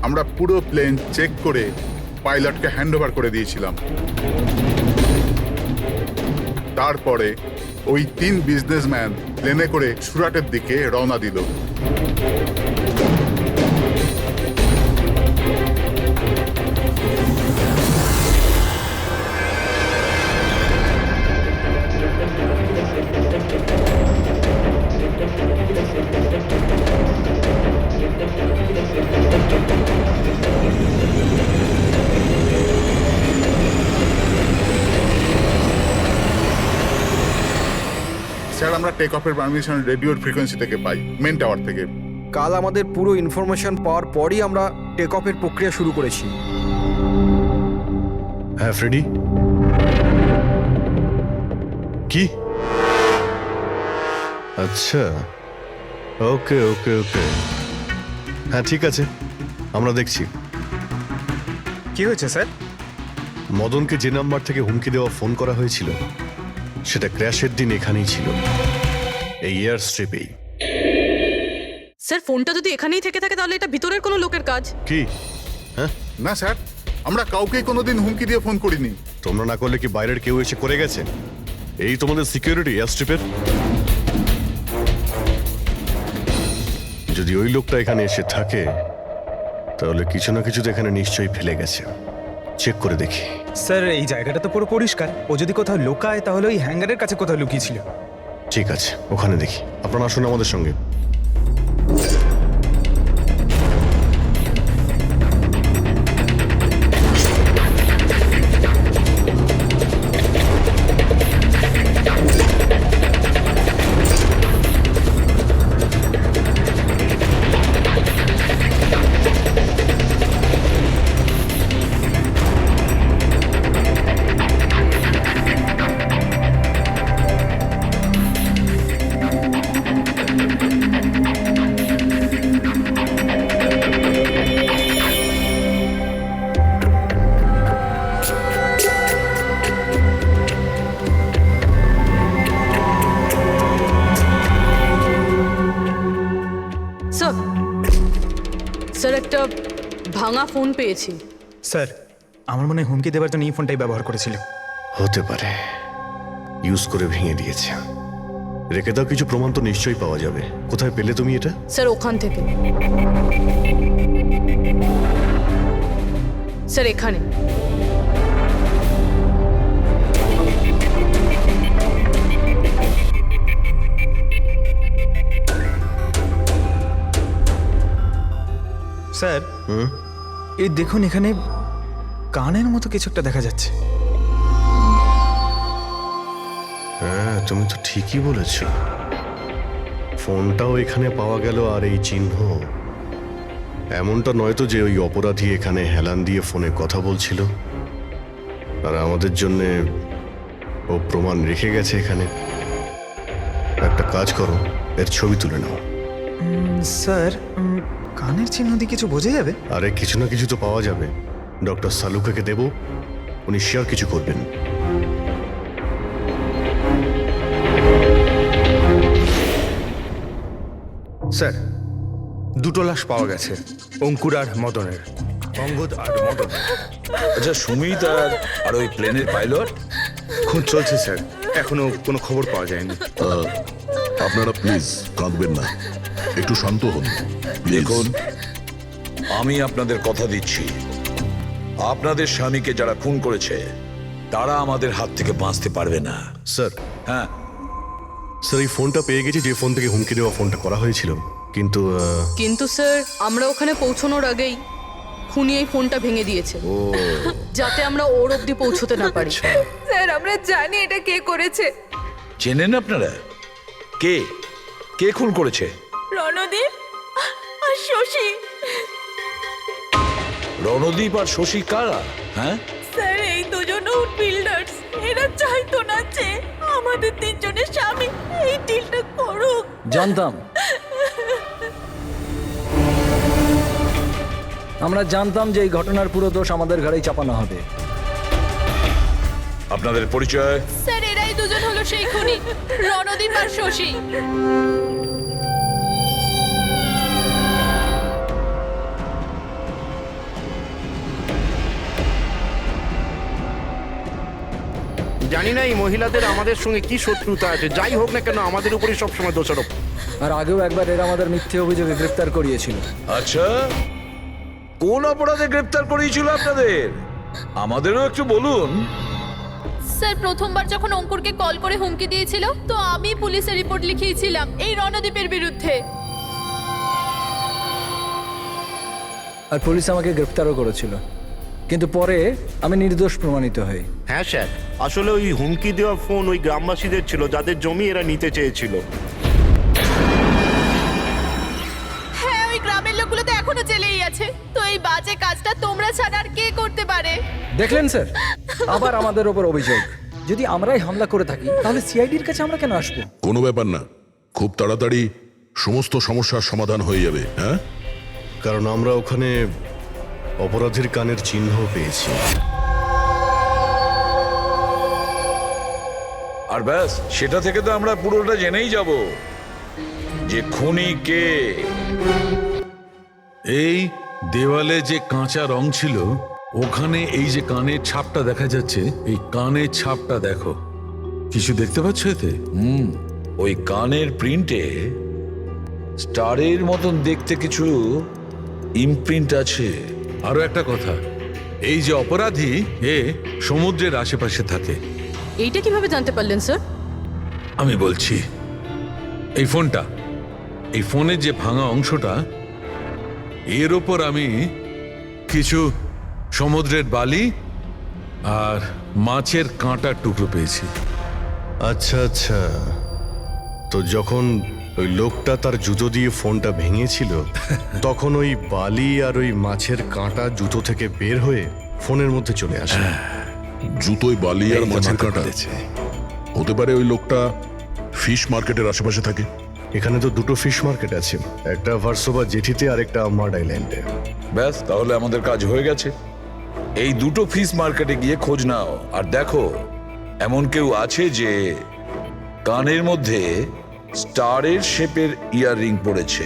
আমরা পুরো plane check করে পাইলটকে হ্যান্ডওভার করে দিয়েছিলাম। তারপরে ওই 3 বিজনেসম্যান প্লেনে করে সুরাটের দিকে রওনা দিল। স্যার, আমরা টেক অফের পারমিশন রেডিওর ফ্রিকোয়েন্সি থেকে পাই, মেন টাওয়ার থেকে। কাল আমাদের পুরো ইনফরমেশন পাওয়ার পরই আমরা টেক অফের প্রক্রিয়া শুরু করেছি। হ্যাঁ ফ্রেডি, কি? আচ্ছা, ওকে ওকে ওকে, হ্যাঁ ঠিক আছে, আমরা দেখছি। কি হয়েছে স্যার? মদনকে যে নাম্বার থেকে হুমকি দেওয়া ফোন করা হয়েছিল সেটা ক্র্যাশের দিন এখানেই ছিল, এই এয়ার স্ট্রিপেই। স্যার, ফোনটা যদি এখানেই থেকে থাকে তাহলে এটা ভিতরের কোনো লোকের কাজ। কি? হ্যাঁ না স্যার, আমরা কাউকেই কোনোদিন হুমকি দিয়ে ফোন করিনি। তোমরা না করলে কি বাইরের কেউ এসে করে গেছে? এই তোমাদের সিকিউরিটি এয়ার স্ট্রিপের? যদি ওই লোকটা এখানে এসে থাকে তাহলে কিছু না কিছু তো এখানে নিশ্চয়ই ফেলে গেছে। চেক করে দেখি। স্যার, এই জায়গাটা তো পুরো পরিষ্কার। ও যদি কোথাও লুকায় তাহলে ওই হ্যাঙ্গারের কাছে কোথাও লুকিয়েছিল। ঠিক আছে, ওখানে দেখি। আপনারা আসুন আমাদের সঙ্গে। স্যার, একটা ভাঙা ফোন পেয়েছি। স্যার, আমার মনে হয় হুমকি দেওয়ার জন্য এই ফোনটাই ব্যবহার করেছিল। হতে পারে, ইউজ করে ভেঙে দিয়েছে। রেখে দাও, কিছু প্রমাণ তো নিশ্চয়ই পাওয়া যাবে। কোথায় পেলে তুমি এটা? স্যার, ওখান থেকে। স্যার, এখানে। স্যার, এই দেখুন, এখানে কানের মতো কিছু একটা দেখা যাচ্ছে। হ্যাঁ, তুমি তো ঠিকই বলেছ। ফোনটাও এখানে পাওয়া গেল, আর এই চিহ্ন। এমনটা নয় তো যে ওই অপরাধী এখানে হেলান দিয়ে ফোনে কথা বলছিল আর আমাদের জন্য ও প্রমাণ রেখে গেছে এখানে। একটা কাজ করো, এর ছবি তুলে নাও। স্যার, কানের চিহ্ন দিয়ে কিছু বোঝা যাবে? আরে কিছু না কিছু তো পাওয়া যাবে। ডক্টর সালুকাকে দেব, উনি শিওর কিছু করবেন। স্যার, 2টো লাশ পাওয়া গেছে, অঙ্কুর আর মদনের। অঙ্গদ আর মদন। আচ্ছা, সুমিত আর ওই প্লেনের পাইলট? খুঁজ চলছে স্যার, এখনো কোনো খবর পাওয়া যায়নি। আপনারা প্লিজ কাঁদবেন না, একটু শান্ত হন। দেখুন, আমি আপনাদের কথা দিচ্ছি, আপনাদের স্বামীকে যারা খুন করেছে তারা আমাদের হাত থেকে বাঁচতে পারবে না। স্যার, হ্যাঁ স্যার, এই ফোনটা পেয়ে গেছি যে ফোন থেকে হুমকি দেওয়া ফোনটা করা হয়েছিল, কিন্তু কিন্তু স্যার, আমরা ওখানে পৌঁছানোর আগেই খুনি এই ফোনটা ভেঙে দিয়েছে, যাতে আমরা ওর অবধি পৌঁছতে না পারি। স্যার, আমরা জানি এটা কে করেছে। চেনেন আপনারা? কে কে খুন করেছে? রণদীপ আর শশী। রণদীপ আর শশী কারা? হ্যাঁ স্যার, এই দুজন বিল্ডার্স। এরা চাইতো না যে আমাদের 3 জনের স্বামী এই ডিলটা করুক। জানতাম, আমরা জানতাম যে এই ঘটনার পুরো দোষ আমাদের ঘাড়েই চাপানো হবে। আপনাদের পরিচয়? স্যার, এরাই দুজন হলো সেই খুনি, রণদীপ আর শশী। জানি না এই মহিলাদের আমাদের সঙ্গে কি শত্রুতা আছে, যাই হোক না কেন আমাদের উপরই সবসময় দোষারোপ। আর আগেও একবার এরা আমাদের মিথ্যে অভিযোগে গ্রেপ্তার করিয়েছিল। আচ্ছা, কোন অপরাধে গ্রেপ্তার করিয়েছিল আপনাদের? আমাদেরও একটু বলুন। স্যার, প্রথমবার যখন অঙ্কুরকে কল করে হুমকি দিয়েছিল, তো আমি পুলিশে রিপোর্ট লিখিয়েছিলাম এই রণদীপের বিরুদ্ধে। আর পুলিশ আমাকে গ্রেপ্তারও করেছিল, কিন্তু পরে আমি নির্দোষ প্রমাণিত হই। হ্যাঁ স্যার, আসলে ওই হুমকি দেওয়া ফোন ওই গ্রামবাসীদের ছিল যাদের জমি এরা নিতে চেয়েছিল। হ্যাঁ, ওই গ্রামের লোকগুলো তো এখনো জেলেই আছে। তো এই বাজে কাজটা তোমরা ছাড়া আর কে করতে পারে? দেখলেন স্যার, আবার আমাদের ওপর অভিযোগ। যদি আমরাই হামলা করে থাকি তাহলে সিআইডির কাছে আমরা কেন আসবো? কোনো ব্যাপার না, খুব তাড়াতাড়ি সমস্ত সমস্যার সমাধান হয়ে যাবে। হ্যাঁ, কারণ আমরা ওখানে অপরাধীর কানের চিহ্ন পেয়েছি। আর ব্যাস, সেটা থেকে তো আমরা পুরোটা জেনেই যাব যে খুনি কে। এই দেওয়ালে যে কাঁচা রং ছিল, ওখানে এই যে কানের ছাপটা দেখা যাচ্ছে, এই কানের ছাপটা দেখো। কিছু দেখতে পাচ্ছ এতে? ওই কানের প্রিন্টে স্টারের মতন দেখতে কিছু ইমপ্রিন্ট আছে। আরো একটা কথা, এই যে অপরাধী, এ সমুদ্রের আশেপাশে থাকে। এইটা কিভাবে জানতে পারলেন স্যার? আমি বলছি, এই ফোনটা, এই ফোনের যে ভাঙা অংশটা, এর ওপর আমি কিছু সমুদ্রের বালি আর মাছের কাঁটার টুকরো পেয়েছি। আচ্ছা আচ্ছা, তো যখন ওই লোকটা তার জুতো দিয়ে ফোনটা ভেঙেছিল তখন ওই বালি আর ওই মাছের কাঁটা জুতো থেকে বের হয়ে ফোনের মধ্যে চলে আসে। জুতোয় বালি আর এই তো মাছের মাথা কাঁটা। খুলেছে। হতে পারে ওই লোকটা ফিশ মার্কেটের আশেপাশে থাকে। এখানে তো দুটো ফিশ মার্কেট আছে, একটা ভার্সোভা জেটিতে আর একটা মার্ড আইল্যান্ডে। ব্যাস, তাহলে আমাদের কাজ হয়ে গেছে। এই দুটো ফিশ মার্কেটে গিয়ে খোঁজ নাও আর দেখো এমন কেউ আছে যে কানের মধ্যে স্টারের শেপের ইয়াররিং পড়েছে।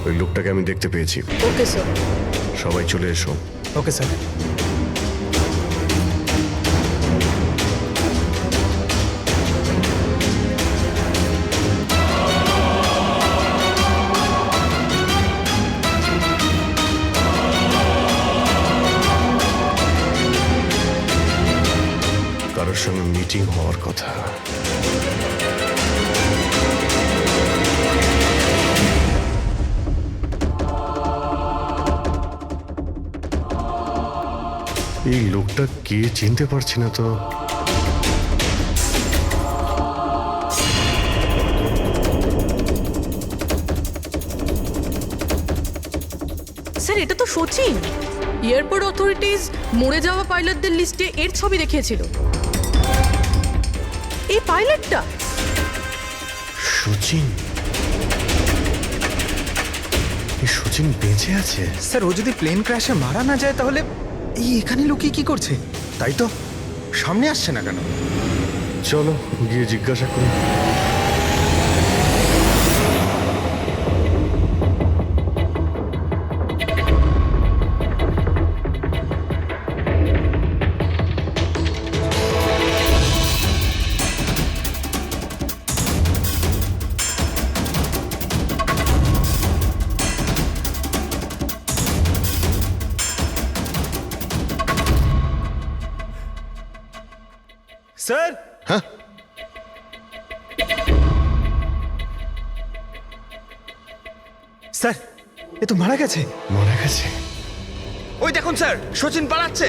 ওই লোকটাকে আমি দেখতে পেয়েছি। Okay sir. সবাই চলে এসো। Okay sir. কারোর সঙ্গে মিটিং হওয়ার কথা। এই লোকটা কে চিনতে পারছি না তো। স্যার, এটা তো সচিন। এয়ারপোর্ট অথরিটিজ মরে যাওয়া পাইলটদের লিস্টে এর ছবি দেখিয়েছিল। এই পাইলটটা সচিন, এই সচিন বেঁচে আছে? স্যার, ও যদি প্লেন ক্র্যাশে মারা না যায় তাহলে এই এখানে লুকিয়ে কি করছে? তাই তো, সামনে আসছে না কেন? চলো গিয়ে জিজ্ঞাসা করি। স্যার হ্যাঁ স্যার এ তো মারা গেছে। মারা গেছে? ওই দেখুন স্যার, সচিন পালাচ্ছে।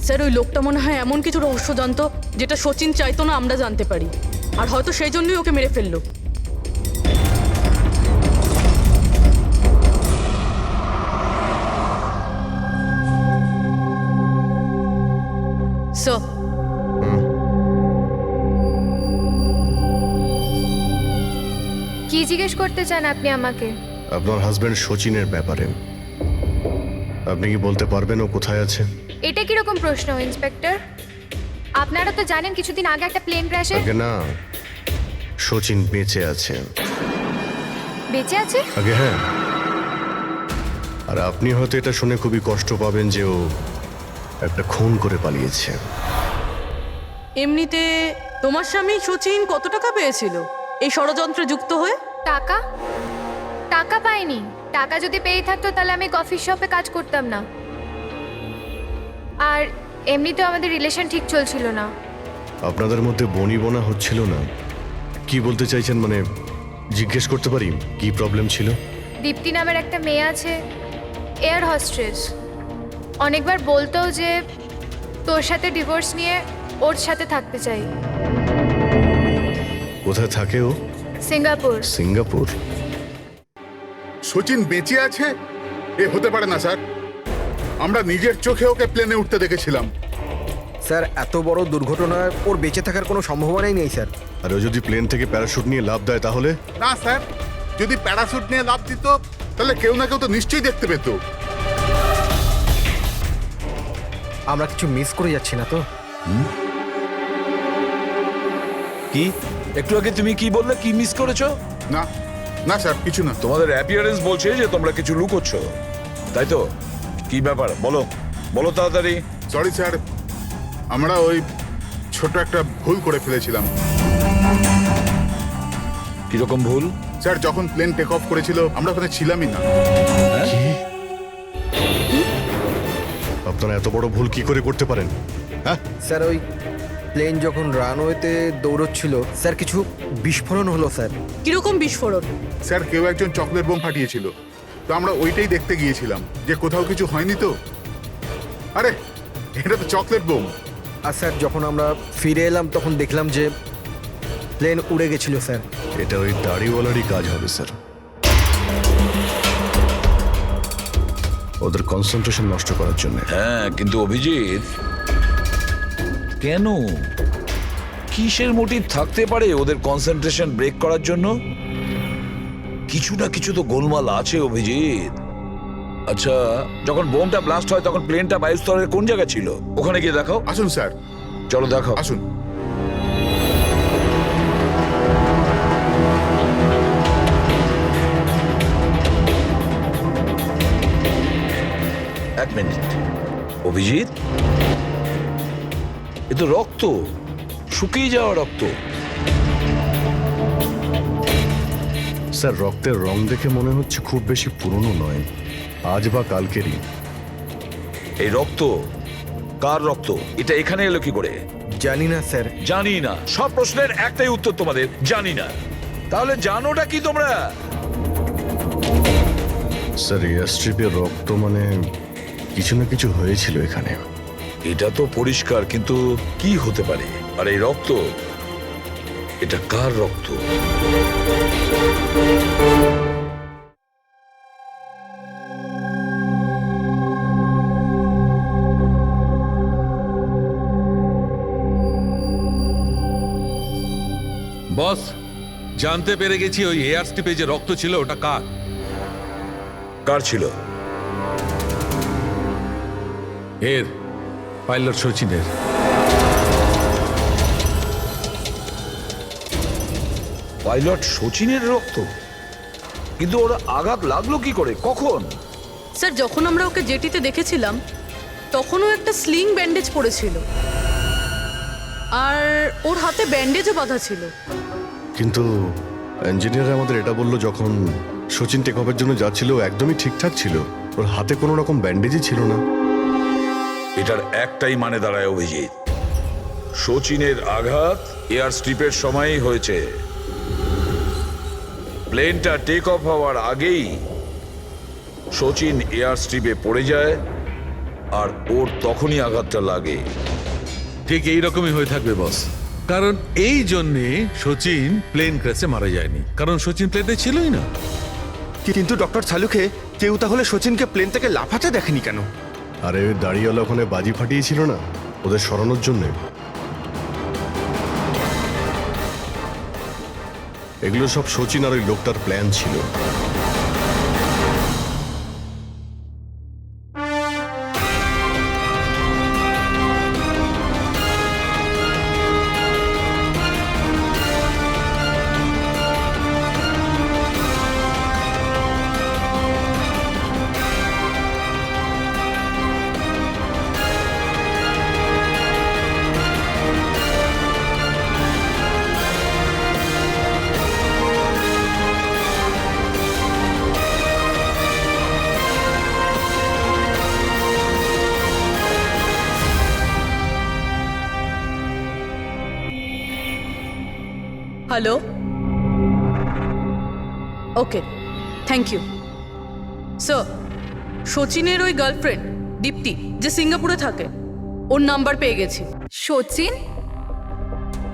স্যার ওই লোকটা মনে হয় এমন কিছু রহস্য জানতো যেটা সচিন চাইতো না আমরা জানতে পারি, আর হয়তো সেই জন্যই ওকে মেরে ফেললো। স্যার, কি জিজ্ঞেস করতে চান আপনি আমাকে? আপনার হাজবেন্ড সচিনের ব্যাপারে। আপনি কি বলতে পারবেন ও কোথায় আছে? এটা কিরকম প্রশ্ন ইন্সপেক্টর? আপনারা তো জানেন কিছুদিন আগে একটা প্লেন ক্র্যাশে। আগে না, সচিন বেঁচে আছে। বেঁচে আছে? আগে হ্যাঁ। আর আপনি হয়তো এটা শুনে খুবই কষ্ট পাবেন যে ও একটা খুন করে পালিয়েছে। এমনিতে তোমার স্বামী সচিন কত টাকা পেয়েছিল এই ষড়যন্ত্রে যুক্ত হয়ে? টাকা? টাকা পাইনি। টাকা যদি পেয়ে থাকতো তাহলে আমি কফি শপে কাজ করতাম না। আর এমনিতেও আমাদের রিলেশন ঠিক চলছিল না। আপনাদের মধ্যে বনিবনা হচ্ছিল না? কি বলতে চাইছেন, মানে জিজ্ঞেস করতে পারি কি প্রবলেম ছিল? দীপ্তি নামের একটা মেয়ে আছে, এয়ার হোস্টেস। অনেকবার বলতো যে তোর সাথে ডিভোর্স নিয়ে ওর সাথে থাকতে চাই। কোথায় থাকে ও? সিঙ্গাপুর। সিঙ্গাপুর? সচিন বেঁচে আছে? এ হতে পারে না স্যার, আমরা নিজের চোখে ওকে প্লেনে উঠতে দেখেছিলাম। স্যার এত বড় দুর্ঘটনায় ওর বেঁচে থাকার কোনো সম্ভাবনাই নেই স্যার। আর ও যদি প্লেন থেকে প্যারাশুট নিয়ে লাফ দেয় তাহলে? না স্যার, যদি প্যারাশুট নিয়ে লাফ দিত তাহলে কেউ না কেউ তো নিশ্চয়ই দেখতে পেত। আমরা কিছু মিস করে যাচ্ছি না তো? কি একটু আগে তুমি কি বললে? কি মিস করেছো? না না স্যার, কিছু না। তোমাদের অ্যাপিয়ারেন্স বলছে যে তোমরা কিছু লুকোচ্ছ, তাই তো? কি ব্যাপার বলো, বলো তাড়াতাড়ি। সরি স্যার, আমরা ওই ছোট একটা ভুল করে ফেলেছিলাম। কিরকম ভুল? স্যার যখন প্লেন টেক অফ করেছিল আমরা ওখানে ছিলামই না। আপনারা এত বড় ভুল কি করে করতে পারেন? হ্যাঁ স্যার ওই প্লেন যখন রানওয়েতে দৌড়চ্ছিল স্যার কিছু বিস্ফোরণ হলো স্যার। কিরকম বিস্ফোরণ? স্যার কেউ একজন চকলেট বোম ফাটিয়েছিল, তো আমরা ওইটাই দেখতে গিয়েছিলাম যে কোথাও কিছু হয়নি তো। আরে এটা তো চকলেট বোম। আর স্যার যখন আমরা ফিরে এলাম তখন দেখলাম যে প্লেন উড়ে গেছিল স্যার। এটা ওই দাড়িওয়ালারই কাজ হবে স্যার। ওদের কনসেন্ট্রেশন নষ্ট করার জন্য। হ্যাঁ, কিন্তু অভিজিৎ, কেন? কিসের মোটিভ থাকতে পারে ওদের কনসেন্ট্রেশন ব্রেক করার জন্য? কিছু না কিছু তো গোলমাল আছে অভিজিৎ। আচ্ছা, যখন বোমটা ব্লাস্ট হয় তখন প্লেনটা বায়ুস্তরের কোন জায়গা ছিল? ওখানে গিয়ে দেখাও। আসুন স্যার। চলো দেখাও। আসুন। এক মিনিট অভিজিৎ, এ তো রক্ত, শুকিয়ে যাওয়া রক্ত। স্যার রক্তের রং দেখে মনে হচ্ছে খুব বেশি পুরনো নয়, আজ বা কালকেরই। এই রক্ত কার রক্ত? এটা এখানে এলো কি করে? জানি না স্যার। জানি না? সব প্রশ্নের একটাই উত্তর তোমাদের, জানি না। তাহলে জানোটা কি তোমরা? স্যার এয়ারস্ট্রিপের রক্ত মানে কিছু না কিছু হয়েছিল এখানে। এটা তো পরিষ্কার, কিন্তু কি হতে পারে? আর এই রক্ত, এটা কার রক্ত? বস, জানতে পেরে গেছি ওই এয়ার স্ট্রিপে যে রক্ত ছিল ওটা কার। কার ছিল? এর পাইলট সচিনের। পাইলট সচিনের রক্ত? কিন্তু ওরা আঘাত লাগলো কি করে, কখন? স্যার, যখন আমরা ওকে জেটিতে দেখেছিলাম তখনও একটা স্লিং ব্যান্ডেজ পড়েছিল, আর ওর হাতে ব্যান্ডেজও বাঁধা ছিল। কিন্তু ইঞ্জিনিয়ার আমাদের এটা বললো যখন সচিন টেক অফের জন্য যাচ্ছিল ও একদমই ঠিকঠাক ছিল, ওর হাতে কোনো রকম ব্যান্ডেজই ছিল না। এটার একটাই মানে দাঁড়ায় অভিজিৎ, সচিনের আঘাত এয়ার স্ট্রিপের সময়ই হয়েছে। প্লেনটা টেক অফ হওয়ার আগেই সচিন এয়ার স্ট্রিপে পড়ে যায়, আর ওর তখনই আঘাতটা লাগে। ঠিক এইরকমই হয়ে থাকবে বস, কারণ এই জন্যে সচিন প্লেন ক্র্যাশে মারা যায়নি, কারণ সচিন প্লেনে ছিলই না। কিন্তু ডক্টর সালুকে কেউ তাহলে সচিনকে প্লেন থেকে লাফাতে দেখেনি কেন? আরে দাঁড়িয়েওয়ালা ওখানে বাজি ফাটিয়েছিল না ওদের সরানোর জন্যে। এগুলো সব সচিন আর ওই লোকটার প্ল্যান ছিল। Hello, okay, thank you sir. সচিনের ওই গার্লফ্রেন্ড দীপ্তি, যে সিঙ্গাপুরে থাকে, ওর নাম্বার পেয়ে গেছি। সচিন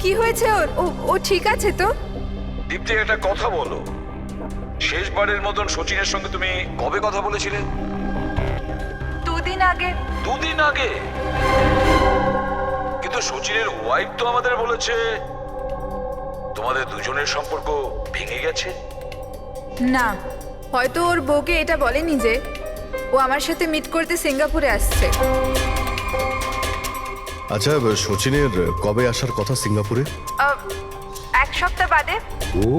কি হয়েছে ওর? ও ঠিক আছে তো? দীপ্তি, একটা কথা বলো, শেষবারের মতন সচিনের সঙ্গে তুমি কবে কথা বলেছিলে? 2 দিন আগে। 2 দিন আগে? কিন্তু সচিনের ওয়াইফ তো আমাদের বলেছে তোমাদের দুজনের সম্পর্ক ভেঙে গেছে। না, হয়তো ওর বউকে এটা বলেনি যে ও আমার সাথে মিট করতে সিঙ্গাপুরে আসছে। আচ্ছা, সচিনের কবে আসার কথা সিঙ্গাপুরে? 1 সপ্তাহ বাদে। ও,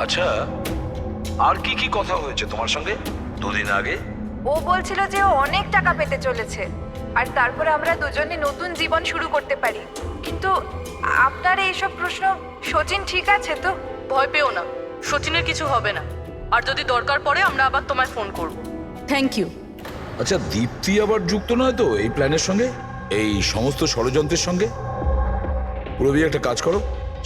আচ্ছা, আর কি কি কথা হয়েছে তোমার সঙ্গে 2 দিন আগে? ও বলছিল যে ও অনেক টাকা পেতে চলেছে, আর তারপরে আমরা দুজনে নতুন জীবন শুরু করতে পারি। কিন্তু আপনার এইসব প্রশ্ন, সচিন ঠিক আছে তো? ভয় পেও না, সচিনের কিছু হবে না, আর যদি দরকার পড়ে আমরা আবার তোমায় ফোন করব। Thank you. আচ্ছা, দীপ্তি আবার যুক্ত নয় তো এই প্ল্যানের সঙ্গে, এই সমস্ত ষড়যন্ত্রের সঙ্গে? পুরবি, একটা কাজ করো,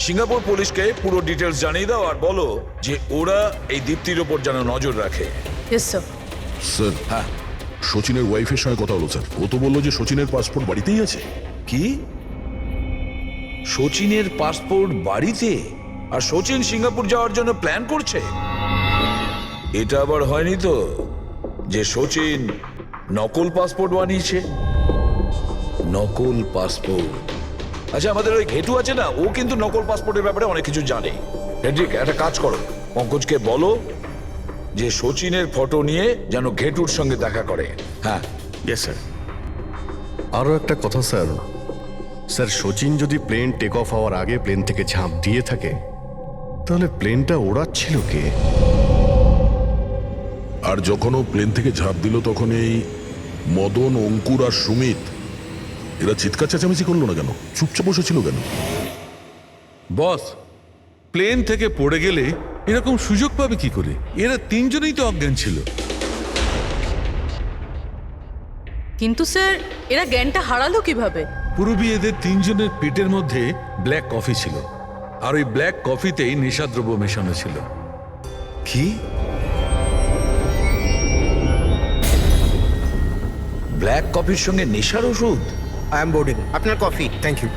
সিঙ্গাপুর পুলিশকে পুরো ডিটেলস জানিয়ে দাও আর বলো যে ওরা এই দীপ্তির ওপর যেন নজর রাখে। Yes sir. স্যার, হ্যাঁ, সচিনের ওয়াইফের সঙ্গে কথা হলো স্যার। ও তো বললো যে সচিনের পাসপোর্ট বাড়িতেই আছে। কি? সচিনের পাসপোর্ট বাড়িতে? আর সচিন সিঙ্গাপুর যাওয়ার জন্য প্ল্যান করছে? এটা আবার হয়নি তো যে সচিন নকল পাসপোর্ট বানিয়েছে? নকল পাসপোর্ট? আচ্ছা, আমাদের ওই ঘেটু আছে না, ও কিন্তু নকল পাসপোর্টের ব্যাপারে অনেক কিছু জানে। হেড্রিক, একটা কাজ করো, পঙ্কজকে বলো যে সচিনের ফটো নিয়ে যেন ঘেটুর সঙ্গে দেখা করে। হ্যাঁ। Yes sir. আরও একটা কথা স্যার, সচিন যদি প্লেন টেক অফ হওয়ার আগে প্লেন থেকে ঝাঁপ দিয়ে থাকে, তাহলে প্লেনটা ওড়াচ্ছিল কে? আর যখন ও প্লেন থেকে ঝাঁপ দিল তখন এই মদন, অঙ্কুর আর সুমিত এরা চিৎকার চেঁচামেচি করলো না কেন? চুপচাপ বসেছিল কেন? বস, প্লেন থেকে পড়ে গেলে এরকম সুযোগ পাবে কি করে? এরা 3 জনেই তো অজ্ঞান ছিল। কিন্তু স্যার, এরা জ্ঞানটা হারালো কিভাবে? পূর্বী এদের 3 জনের পেটের মধ্যে ব্ল্যাক কফি ছিল, আর ওই ব্ল্যাক কফিতেই নেশাদ্রব্য মেশানো ছিল। কি? ব্ল্যাক কফির সঙ্গে নেশার ওষুধ? I am boarding. আপনার কফি। Thank you.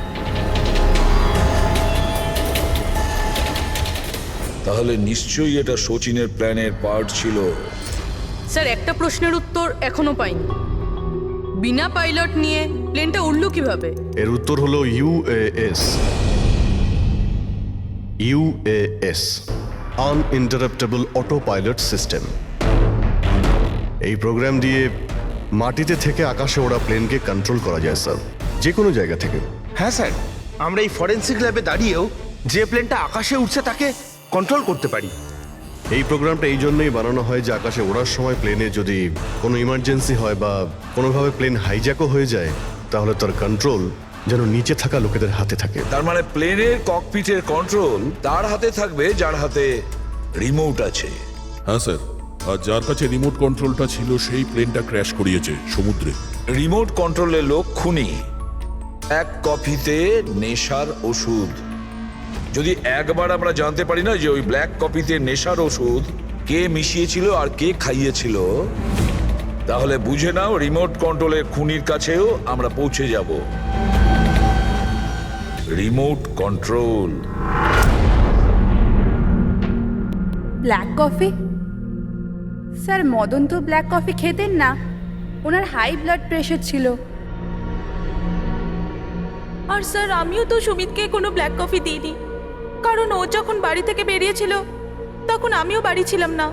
তাহলে নিশ্চয়ই এটা শচীনের প্ল্যানের পার্ট ছিল। স্যার একটা প্রশ্নের উত্তর এখনো পাইনি। বিনা পাইলট নিয়ে প্লেনটা উড়লো কিভাবে? এর উত্তর হলো UAS. UAS, আনইন্টারাপ্টেবল auto pilot system. এই প্রোগ্রাম দিয়ে মাটিতে থেকে আকাশে ওড়া প্লেনকে কন্ট্রোল করা যায় স্যার, যে কোনো জায়গা থেকে। হ্যাঁ স্যার, আমরা এই ফরেন্সিক ল্যাবে দাঁড়িয়েও যে প্লেনটা আকাশে উঠছে তাকে কন্ট্রোল করতে পারি। এই প্রোগ্রামটা এই জন্যই বানানো হয় যে আকাশে ওড়ার সময় প্লেনে যদি কোনো ইমার্জেন্সি হয় বা কোনোভাবে প্লেন হাইজ্যাকও হয়ে যায়, তাহলে তার কন্ট্রোল যেন নিচে থাকা লোকেদের হাতে থাকে। তার মানে প্লেনের ককপিটের কন্ট্রোল তার হাতে থাকবে যার হাতে রিমোট আছে। হ্যাঁ স্যার, আর যার কাছে রিমোট কন্ট্রোলটা ছিল সেই প্লেনটা ক্র্যাশ করিয়েছে সমুদ্রে। রিমোট কন্ট্রোলের লোক খুনি, এক কফিতে নেশার ওষুধ। যদি একবার আমরা জানতে পারি না যে ওই ব্ল্যাক কফিতে নেশার ওষুধ কে মিশিয়েছিল আর কে খাইয়েছিল, তাহলে বুঝে নাও রিমোট কন্ট্রোলের খুনির কাছেও আমরা পৌঁছে যাব। Remote control. Black coffee? Sir Madan তো ব্ল্যাক কফি খেতেন না, ওনার হাই ব্লাড প্রেশার ছিল। আর স্যার আমিও তো সুমিতকে কোনো ব্ল্যাক কফি দিইনি, কারণ ও যখন বাড়ি থেকে বেরিয়েছিল তখন আমিও বাড়ি ছিলাম না।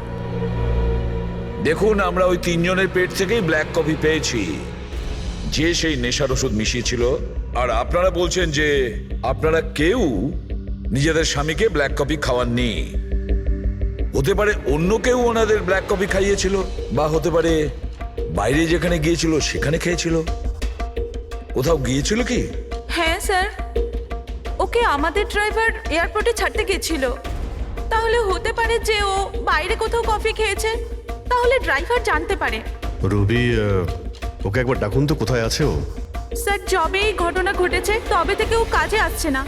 দেখুন, আমরা ওই তিনজনের পেট থেকেই ব্ল্যাক কফি পেয়েছি, যে সেই নেশার ওষুধ মিশিয়েছিল। আর আপনারা বলছেন যে আপনারা কেউ নিজেদের স্বামীকে ব্ল্যাক কফি খাওয়াননি। হতে পারে অন্য কেউ ওনাদের ব্ল্যাক কফি খাইয়েছিল, বা হতে পারে বাইরে যেখানে গিয়েছিল সেখানে খেয়েছিল। কোথাও গিয়েছিল কি? হ্যাঁ স্যার, ওকে আমাদের ড্রাইভার এয়ারপোর্টে ছাড়তে গেছিল। তাহলে হতে পারে যে ও বাইরে কোথাও কফি খেয়েছে, তাহলে ড্রাইভার জানতে পারে। রবি, ওকে একবার ডাকুন তো, কোথায় আছে ও? স্যার যবে এই ঘটনা ঘটেছে তবে থেকে ও কাজে আসছে না,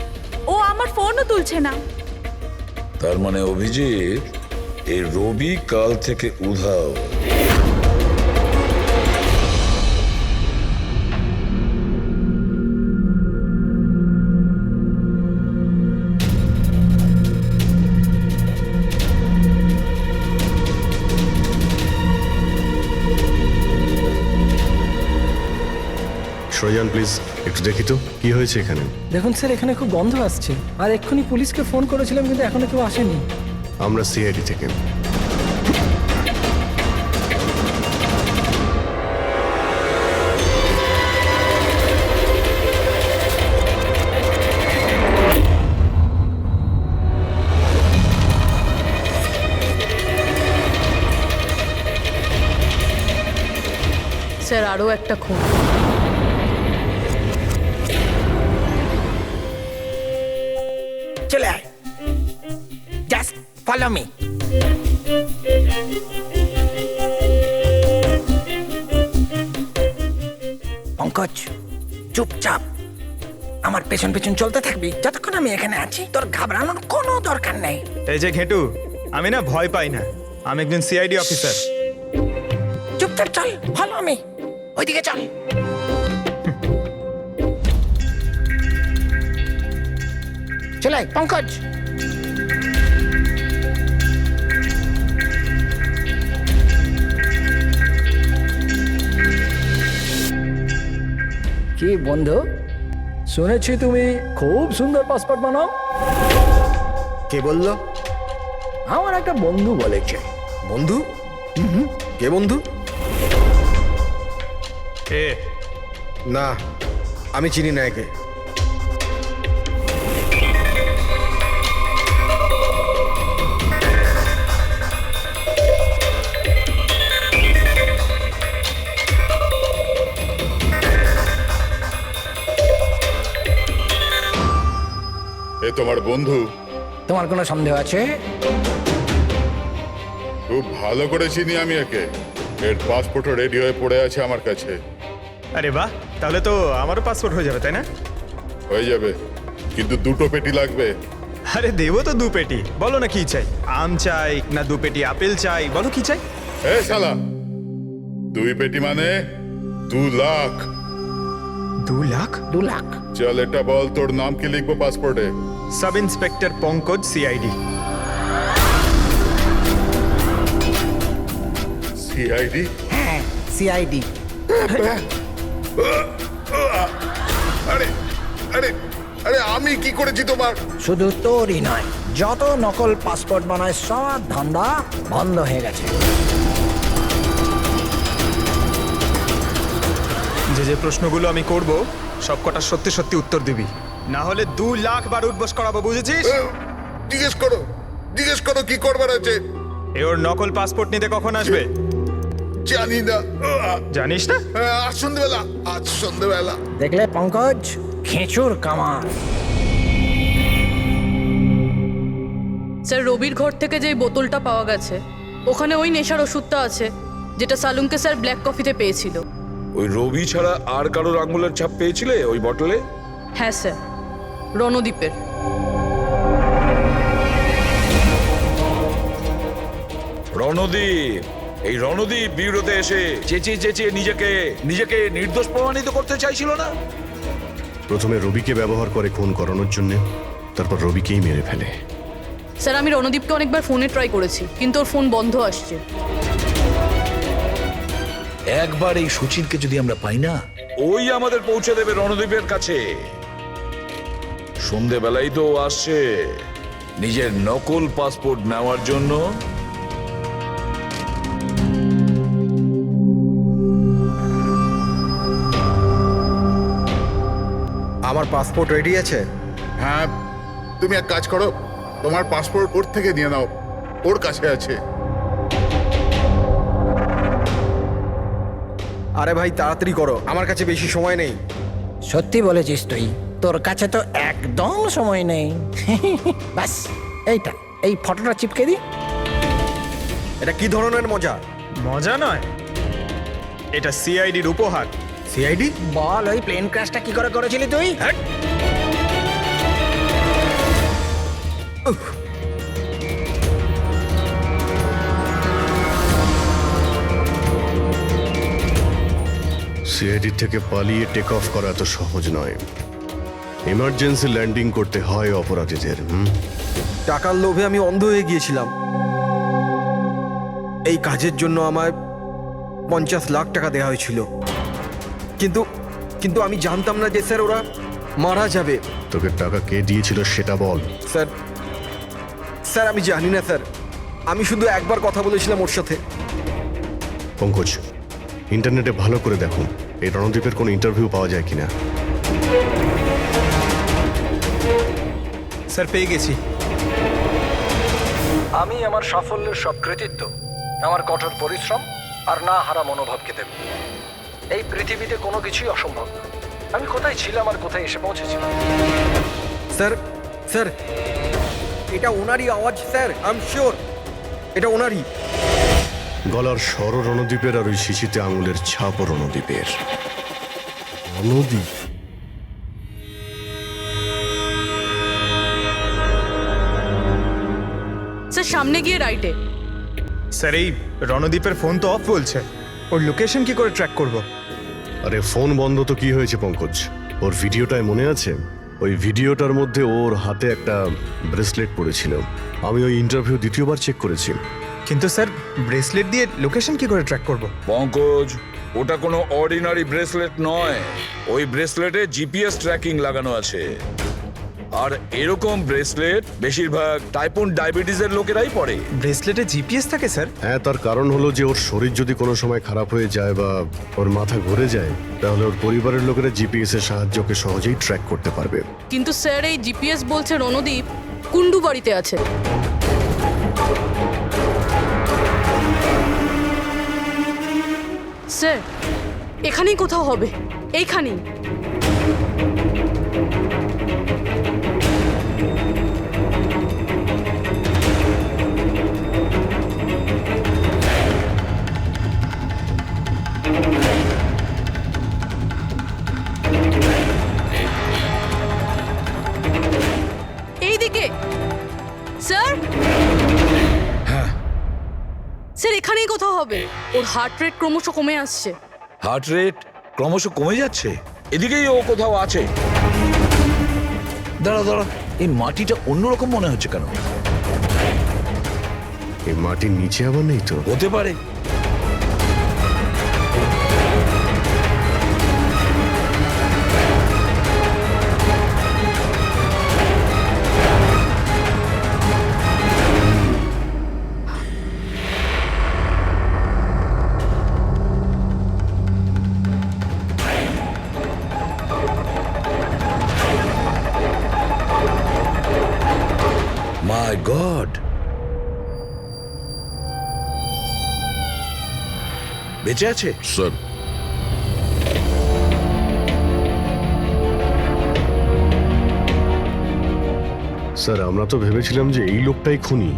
ও আমার ফোনও তুলছে না। তার মানে অভিজিৎ, এই রবি কাল থেকে উধাও। সরজান প্লিজ একটু দেখি তো কি হয়েছে এখানে। দেখুন স্যার, এখানে খুব গন্ধ আসছে, আর এক্ষুনি পুলিশকে ফোন করেছিলাম কিন্তু এখনো কেউ আসেনি। আমরা সিআইডি থেকে। স্যার আরও একটা খুন। চলে আয়, জাস্ট ফলো মি। পঙ্কজ, চুপচাপ আমার পেছন পেছন চলতে থাকবি যতক্ষণ আমি এখানে আছি। তোর ঘাবড়ানোর কোনো দরকার নেই। এই যে ঘেটু, আমি না ভয় পাই না, আমি একজন সিআইডি অফিসার। চুপচাপ চল, ফলো মি, ওইদিকে চল। চলে আয় পঙ্কজ। কি বন্ধু, শুনেছি তুমি খুব সুন্দর পাসপোর্ট বানাও। কে বললো? আমার একটা বন্ধু বলেছে। বন্ধু? কে বন্ধু? এ না, আমি চিনি না একে। এ তোমার বন্ধু? তোমার কোনো সন্দেহ আছে? খুব ভালো করে চিনি আমি একে। এর পাসপোর্টও রেডি হয়ে পড়ে আছে আমার কাছে। আরে বাহ, তাহলে তো আমারও পাসপোর্ট হয়ে যাবে, তাই না? হয়ে যাবে, কিন্তু দুটো পেটি লাগবে। আরে দেবো তো 2 পেটি। বলো না কি চাই, আম চাই না 2 পেটি আপেল চাই, বলো কি চাই? এ শালা, 2 পেটি মানে 2 লাখ। 2 লাখ? 2 লাখ। চল এটা বল, তোর নাম কি লিখবো পাসপোর্টে? Sub inspector Pankaj, CID. CID? হ্যাঁ, সিআইডি। আরে আরে আরে আমি কি করেছি তোমার? শুধু তোরই নয়, যত নকল পাসপোর্ট বানায় সব ধান্দা বন্ধ হয়ে গেছে। যে প্রশ্নগুলো আমি করব সব কটা সত্যি সত্যি উত্তর দিবি, না হলে 2 লাখ বার উঠবস করাবো, বুঝেছিস? জিজ্ঞেস করো কি করবার আছে। এ ওর নকল পাসপোর্ট নিতে কখন আসবে? জানি না। জানিস না? আজ সন্ধ্যেবেলা। দেখলে পঙ্কজ, খেঁচুর কামার। স্যার, রবির ঘর থেকে যে বোতলটা পাওয়া গেছে ওখানে ওই নেশার ওষুধটা আছে যেটা সালুমকে স্যার ব্ল্যাক কফিতে পেয়েছিল। ওই রবি ছাড়া আর কারোর আঙুলের ছাপ পেয়েছিলে ওই বটলে? হ্যাঁ স্যার, রণদ্বীপের। রণদীপ, এই রণদীপ বিউরোতে এসে চেঁচিয়ে নিজেকে নির্দোষ প্রমাণিত করতে চাইছিল না? প্রথমে রবিকে ব্যবহার করে খুন করানোর জন্য, তারপর রবিকেই মেরে ফেলে। স্যার, আমি রণদীপকে অনেকবার ফোনে ট্রাই করেছি কিন্তু ওর ফোন বন্ধ আসছে। একবার এই সুচিরকে যদি আমরা পাই না, ওই আমাদের পৌঁছে দেবে রণদীপের কাছে। সন্ধেবেলায় তো ও আসছে নিজের নকল পাসপোর্ট নেওয়ার জন্য। আমার পাসপোর্ট রেডি আছে? হ্যাঁ, তুমি এক কাজ করো, তোমার পাসপোর্ট ওর থেকে নিয়ে নাও, ওর কাছে আছে। আরে ভাই তাড়াতাড়ি করো, আমার কাছে বেশি সময় নেই। সত্যি বলেছিস তুই, তোর কাছে তো একদম সময় নেই। ব্যাস এইটা, এই ফটোটা চিপকে দি। এটা কি ধরনের মজা? মজা নয়, এটা সিআইডির উপহার। সিআইডি? বল, ওই প্লেন ক্র্যাশটা কি করে করেছিলি তুই? সিআইডি থেকে পালিয়ে টেক অফ করা এত সহজ নয়। ইমার্জেন্সি ল্যান্ডিং করতে হয় অপরাধীদের। টাকার লোভে আমি অন্ধ হয়ে গিয়েছিলাম। এই কাজের জন্য আমায় 50 লাখ টাকা দেওয়া হয়েছিল, কিন্তু আমি জানতাম না যে স্যার ওরা মারা যাবে। তোকে টাকা কে দিয়েছিল সেটা বল। স্যার আমি জানি না স্যার, আমি শুধু একবার কথা বলেছিলাম ওর সাথে। পঙ্কজ, ইন্টারনেটে ভালো করে দেখো এই রণদীপের কোনো ইন্টারভিউ পাওয়া যায় কিনা। স্যার, পেয়ে গেছি। আমি আমার সাফল্যের সব কৃতিত্ব আমার কঠোর পরিশ্রম আর না হারা মনোভাবকে দেব। এই পৃথিবীতে কোনো কিছুই অসম্ভব না। আমি কোথায় ছিলাম আর কোথায় এসে পৌঁছেছিলাম। স্যার এটা ওনারই আওয়াজ স্যার, আই এম শিওর এটা ওনারই। গলার স্বর রণদীপের আর ওই শিশিতে আঙুলের ছাপ রণদীপের। রণদীপ? স্যার, সামনে গিয়ে রাইটে। স্যার, এই রণদীপের ফোন তো অফ বলছে, ওর লোকেশন কি করে ট্র্যাক করব? আরে ফোন বন্ধ তো কি হয়েছে পঙ্কজ, ওর ভিডিওটায় মনে আছে? ওই ভিডিওটার মধ্যে ওর হাতে একটা ব্রেসলেট পড়েছিল। আমি ওই ইন্টারভিউ দ্বিতীয়বার চেক করেছি। কিন্তু স্যার, ব্রেসলেট দিয়ে লোকেশন কি করে ট্র্যাক করব? পঙ্কজ, ওটা কোনো অর্ডিনারি ব্রেসলেট নয়। ওই ব্রেসলেটে জিপিএস ট্র্যাকিং লাগানো আছে। আর এরকম ব্রেসলেট বেশিরভাগ টাইপ 1 ডায়াবেটিসের লোকেরাই পরে। ব্রেসলেটে জিপিএস থাকে স্যার? হ্যাঁ, তার কারণ হলো যে ওর শরীর যদি কোনো সময় খারাপ হয়ে যায় বা ওর মাথা ঘুরে যায়, তাহলে ওর পরিবারের লোকেরা জিপিএস এর সাহায্যকে সহজেই ট্র্যাক করতে পারবে। কিন্তু স্যার, এই জিপিএস বলছে রণদীপ কুন্ডু বাড়িতে আছে। স্যার, এখানেই কোথাও হবে, এইখানেই। এইদিকে স্যার। স্যার, এখানেই কোথাও হবে। ওর হার্ট রেট ক্রমশ কমে আসছে। Heart rate? ক্রমশ কমে যাচ্ছে। এদিকেই ও কোথাও আছে। দাঁড়া দাঁড়া, এই মাটিটা অন্যরকম মনে হচ্ছে কেন? এই মাটির নিচে আবার নেই তো? হতে পারে। মাই গড, বেঁচে আছে? স্যার, স্যার আমরা তো ভেবেছিলাম যে এই লোকটাই খুনি,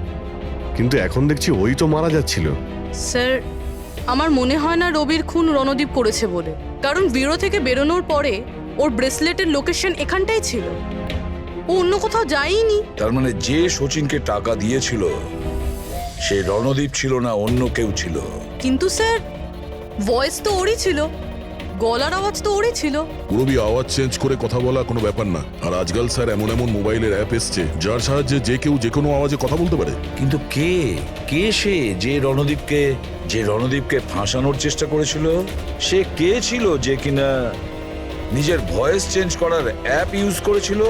কিন্তু এখন দেখছি ওই তো মারা যাচ্ছিল। স্যার, আমার মনে হয় না রবির খুন রণদীপ করেছে বলে, কারণ ব্যুরো থেকে বেরোনোর পরে ওর ব্রেসলেটের লোকেশন এখানটাই ছিল, ও অন্য কোথাও যায়নি। তার মানে যে শচীনকে টাকা দিয়েছিল সে রণদীপ ছিল না, অন্য কেউ ছিল। কিন্তু স্যার, ভয়েস তো ওরই ছিল, গলার আওয়াজ তো ওরই ছিল। পুরবি আওয়াজ চেঞ্জ করে কথা বলা কোনো ব্যাপার না। আর আজকাল স্যার এমন এমন মোবাইলের অ্যাপ এসছে যার সাহায্যে যে কেউ যে কোনো আওয়াজে কথা বলতে পারে। কিন্তু কে কে সে যে রণদীপকে ফাঁসানোর চেষ্টা করেছিল? সে কে ছিল যে কিনা নিজের ভয়েস চেঞ্জ করার অ্যাপ ইউজ করেছিল?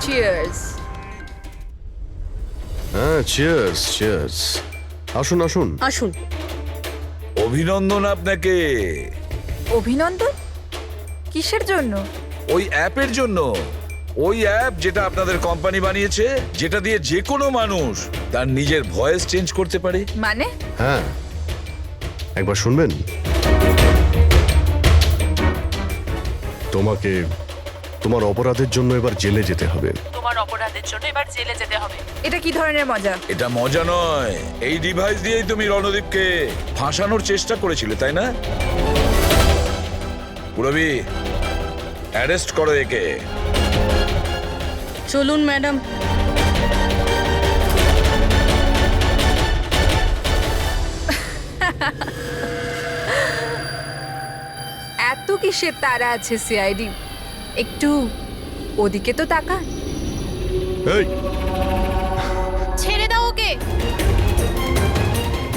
চিয়ার্স। হ্যাঁ, চিয়ার্স চিয়ার্স। আসুন আসুন আসুন। অভিনন্দন আপনাকে। অভিনন্দন? কিসের জন্য? ওই অ্যাপের জন্য। ওই অ্যাপ যেটা আপনাদের কোম্পানি বানিয়েছে, যেটা দিয়ে যে কোনো মানুষ তার নিজের ভয়েস চেঞ্জ করতে পারে। মানে? হ্যাঁ, একবার শুনবেন? তোমাকে তোমার অপরাধের জন্য এবার জেলে যেতে হবে। তোমার অপরাধের জন্য এবার জেলে যেতে হবে? এটা কি ধরনের মজা? এটা মজা নয়। এই ডিভাইস দিয়েই তুমি রণদীপকে ফাঁসানোর চেষ্টা করেছিলে, তাই না? পুরবি, অ্যারেস্ট করো একে। চলুন ম্যাডাম। এত কিসের তারা আছে সিআইডি? একটু ওদিকে তো তাকান। এই, ছেড়ে দাও ওকে।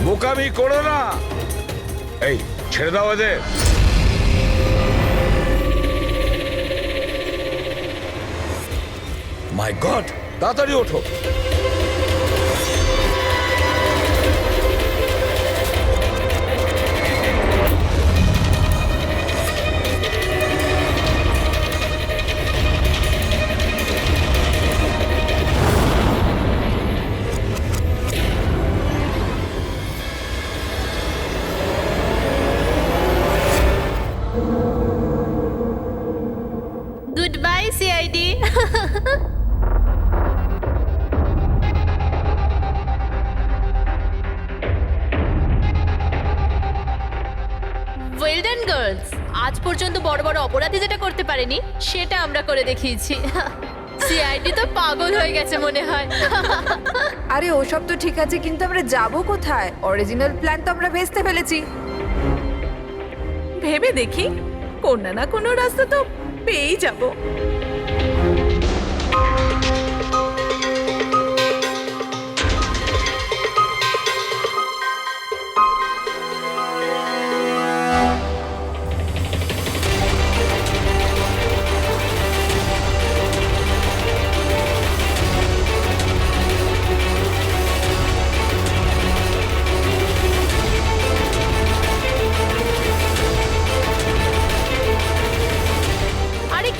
বোকামি করো না। এই, ছেড়ে দাও এদের। মাই গড, তাড়াতাড়ি ওঠো। Good bye CID. Well done girls, আজ পর্যন্ত বড় বড় অপরাধী যেটা করতে পারেনি সেটা আমরা করে দেখিয়েছি। সিআইডি তো পাগল হয়ে গেছে মনে হয়। আরে ওসব তো ঠিক আছে, কিন্তু আমরা যাব কোথায়? অরিজিনাল প্ল্যান তো আমরা ভেস্তে ফেলেছি। ভেবে দেখি, কোনো না কোনো রাস্তা তো পেয়েই যাব।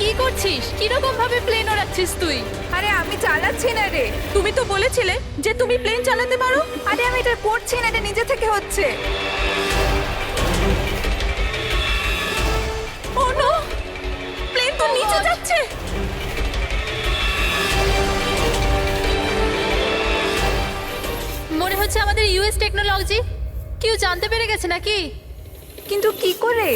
কি করছিস? কিরকম ভাবে প্লেন ওড়াচ্ছিস তুই? আরে আমি চালাচ্ছি না রে। তুমি তো বলেছিলে যে তুমি প্লেন চালাতে পারো। আরে আমি এটা করছি না, এটা নিজে থেকে হচ্ছে। ও নো, প্লেন তো নিচে যাচ্ছে। মনে হচ্ছে আমাদের ইউএস টেকনোলজি কেউ জানতে পেরে গেছে নাকি? কিন্তু কি করে?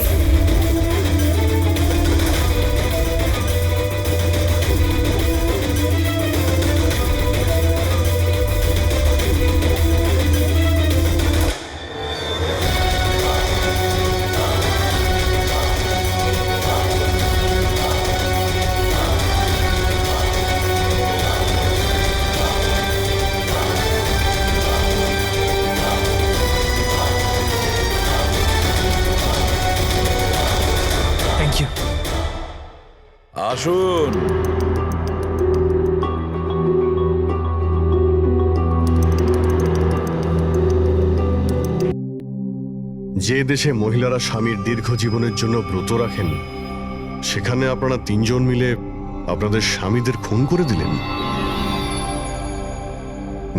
যে দেশে মহিলারা স্বামীর দীর্ঘ জীবনের জন্য ব্রত রাখেন, সেখানে আপনারা তিনজন মিলে আপনাদের স্বামীদের খুন করে দিলেন।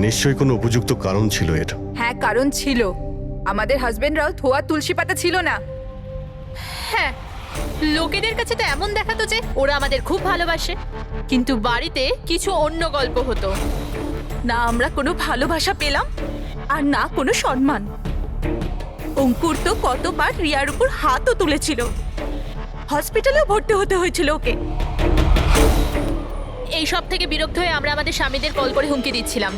নিশ্চয়ই কোনো উপযুক্ত কারণ ছিল এর। হ্যাঁ, কারণ ছিল। আমাদের হাজবেন্ডরাও ধোয়া তুলসী পাতা ছিল না। হ্যাঁ, লোকেদের কাছে তো এমন দেখাতো যে ওরা আমাদের খুব ভালোবাসে, কিন্তু বাড়িতে কিছু অন্য গল্প হতো। না আমরা কোনো ভালোবাসা পেলাম, আর না কোনো সম্মান। অঙ্কুর তো কতবার রিয়ার উপর হাতও তুলেছিল, হসপিটালেও ভর্তি হতে হয়েছিল ওকে। এই সব থেকে বিরক্ত হয়ে আমরা আমাদের স্বামীদের কল করে হুমকি দিচ্ছিলাম,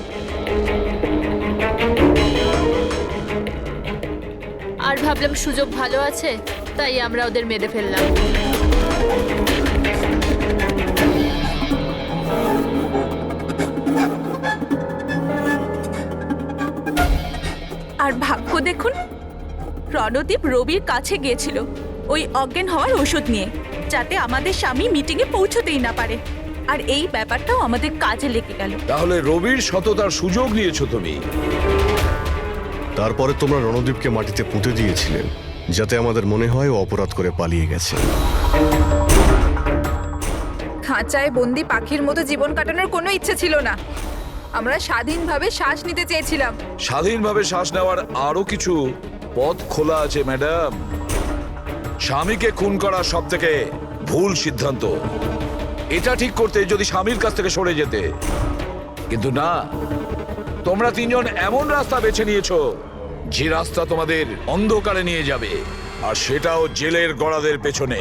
আর ভাবলাম সুযোগ ভালো আছে, তাই আমরা ওদের মেরে ফেললাম। আর ভাগ্য দেখুন, রণদীপ রবির কাছে গিয়েছিল ওই অজ্ঞান হওয়ার ওষুধ নিয়ে, যাতে আমাদের স্বামী মিটিংয়ে পৌঁছতেই না পারে। আর এই ব্যাপারটাও আমাদের কাজে লেগে গেল। তাহলে রবির সততার সুযোগ নিয়েছো তুমি। তারপরে তোমরা রণদীপকে মাটিতে পুঁতে দিয়েছিলেন, যাতে আমাদের মনে হয় ও অপরাধ করে পালিয়ে গেছে। খাঁচায় বন্দি পাখির মতো জীবন কাটানোর কোনো ইচ্ছে ছিল না। আমরা স্বাধীনভাবে শ্বাস নিতে চেয়েছিলাম। স্বাধীনভাবে শ্বাস নেওয়ার আরো কিছু পথ খোলা আছে ম্যাডাম। স্বামীকে খুন করা সব থেকে ভুল সিদ্ধান্ত। এটা ঠিক করতে যদি স্বামীর কাছ থেকে সরে যেতে, কিন্তু না, তোমরা তিনজন এমন রাস্তা বেছে নিয়েছো যে রাস্তা তোমাদের অন্ধকারে নিয়ে যাবে, আর সেটাও জেলের গড়াদের পেছনে।